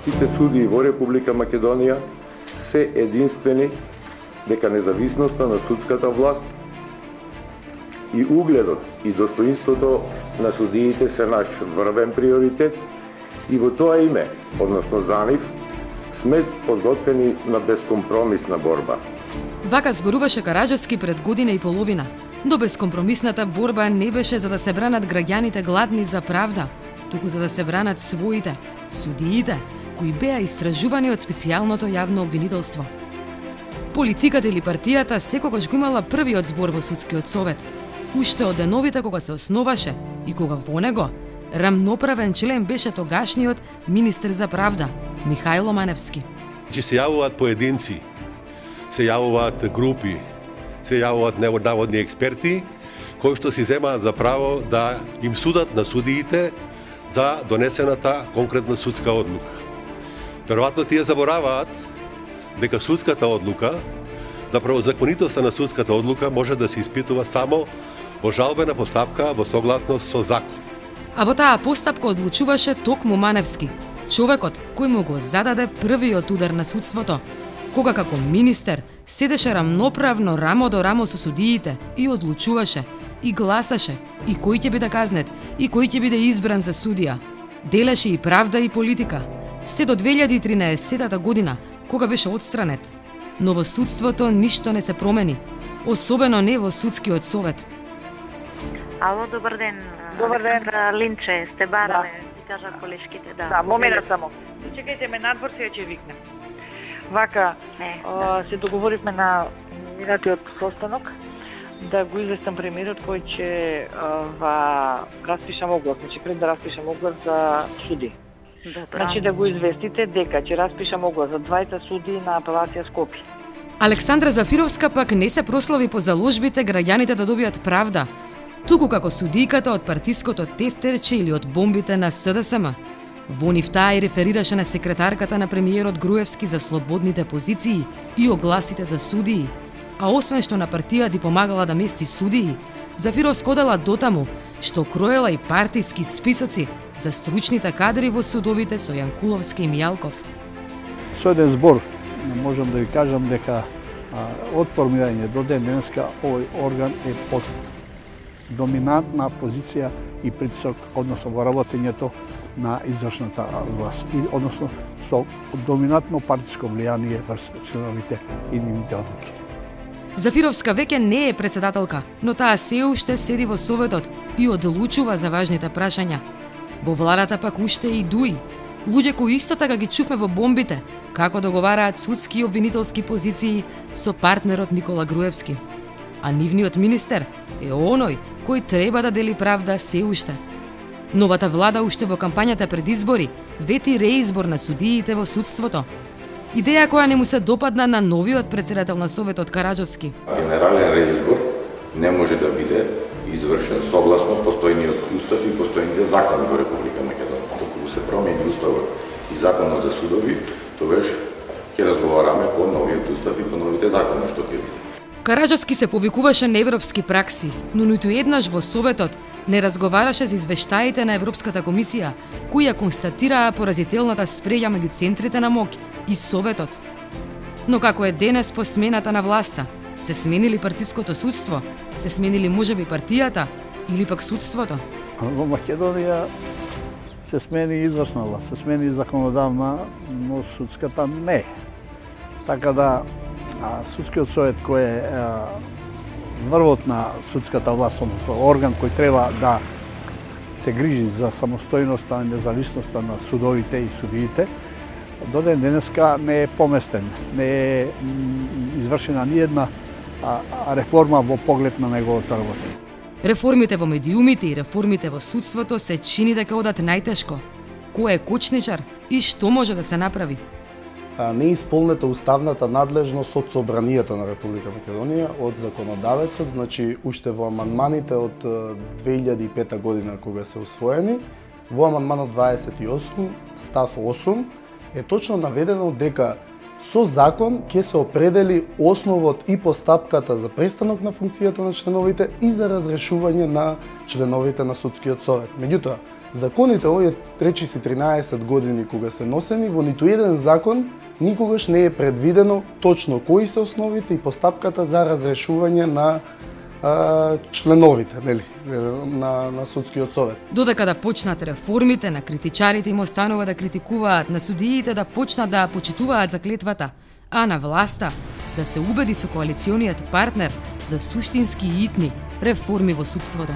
Сите судии во Република Македонија се единствени дека независноста на судската власт и угледот и достоинството на судиите се наш врвен приоритет и во тоа име, односно за нив, сме подготвени на безкомпромисна борба. Вака зборуваше Караджовски пред година и половина, но безкомпромисната борба не беше за да се бранат граѓаните гладни за правда, туку за да се бранат своите, судиите, кои беа истражувани од специјалното јавно обвинителство. Политиката или партијата секогаш го имала првиот збор во судскиот совет, уште од деновите кога се основаше и кога во него рамноправен член беше тогашниот министер за правда, Михајло Маневски. Се јавуваат поединци, се јавуваат групи, се јавуваат наводни експерти, кои што си земаат за право да им судат на судиите за донесената конкретна судска одлука. Веројатно тие забораваат дека судската одлука, заправо законитоста на судската одлука може да се испитува само во жалбена постапка во согласност со закон. А во таа постапка одлучуваше токму Маневски, човекот кој му го зададе првиот удар на судството, кога како министер седеше рамноправно рамо до рамо со судиите и одлучуваше, и гласаше, и кој ќе биде казнет, и кој ќе биде избран за судија. Делеше и правда и политика, се до 2013 година, кога беше отстранет. Но во судството ништо не се промени, особено не во судскиот совет. Ало, добар ден. Добар ден. Линче, сте барале, ти кажат колешките, да. Да, момент само. Чекајте ме надвор, сега ќе викнем. Вака, се договоривме на минатиот состанок да го известам премиерот кој ќе распишам оглас, значи пред да распишам оглас за суди. Значи да го известите дека ќе распишам оглас за двајца суди на апелација Скопје. Александра Зафировска пак не се прослави по заложбите граѓаните да добијат правда, туку како судијката од партиското тефтерче или од бомбите на СДСМ. Во нив таа и реферираше на секретарката на премиерот Груевски за слободните позиции и огласите за судии. А освен што на партија ди помагала да мести судии, Зафировска одела дотаму што кроела и партиски списоци за стручните кадри во судовите со Јанкуловски и Мијалков. Со еден збор можам да ви кажам дека од формирање до ден денеска овој орган е под доминантна позиција и притисок, односно во работењето на извршната власт, односно со доминантно партиско влијание врз членовите и нивните одлуки. Зафировска веќе не е председателка, но таа се уште седи во советот и одлучува за важните прашања. Во владата пак уште и дуи, луѓе кои исто така ги чувме во бомбите, како договараат судски и обвинителски позиции со партнерот Никола Груевски. А нивниот министер е оној кој треба да дели правда се уште. Новата влада уште во кампањата пред избори вети реизбор на судиите во судството. Идеја која не му се допадна на новиот председател на Советот Караджовски. Генерален реизбор не може да биде извршен согласно постојниот устав и постојните закони во Република Македонија. Доколку се промени уставот и законот за судови, тогаш ќе разговараме по новиот устав и по новите закони што ќе биде. Караджовски се повикуваше на европски пракси, но ниту еднаш во Советот не разговараше за извештаите на Европската комисија, кои ја констатираа поразителната спреја меѓу центрите на моќ и Советот. Но како е денес по смената на власта, се сменили партиското судство, се сменили можеби партијата или пак судството? Во Македонија се смени извршна власт, се смени законодавна, но судската не. Така да судскиот совет кој е врвот на судската власт, односно орган кој треба да се грижи за самостојноста и независноста на судовите и судиите, до ден денеска не е поместен, не е извршена ни една реформа во поглед на неговото работење. Реформите во медиумите и реформите во судството се чини дека одат најтешко. Кој е кочничар и што може да се направи? Не исполнета уставната надлежност од Собранијата на Република Македонија, од законодавецот, значи уште во амандманите од 2005 година кога се усвоени, во амандманот 28, став 8, е точно наведено дека со закон ќе се определи основот и постапката за престанок на функцијата на членовите и за разрешување на членовите на судскиот совет. Меѓутоа, Законите овие речиси 13 години кога се носени, во ниту еден закон никогаш не е предвидено точно кои се основите и постапката за разрешување на членовите, нели, на судскиот совет. Додека да почнат реформите, на критичарите им останува да критикуваат, на судиите да почнат да почитуваат заклетвата, а на власта да се убеди со коалициониот партнер за суштински и итни реформи во судството.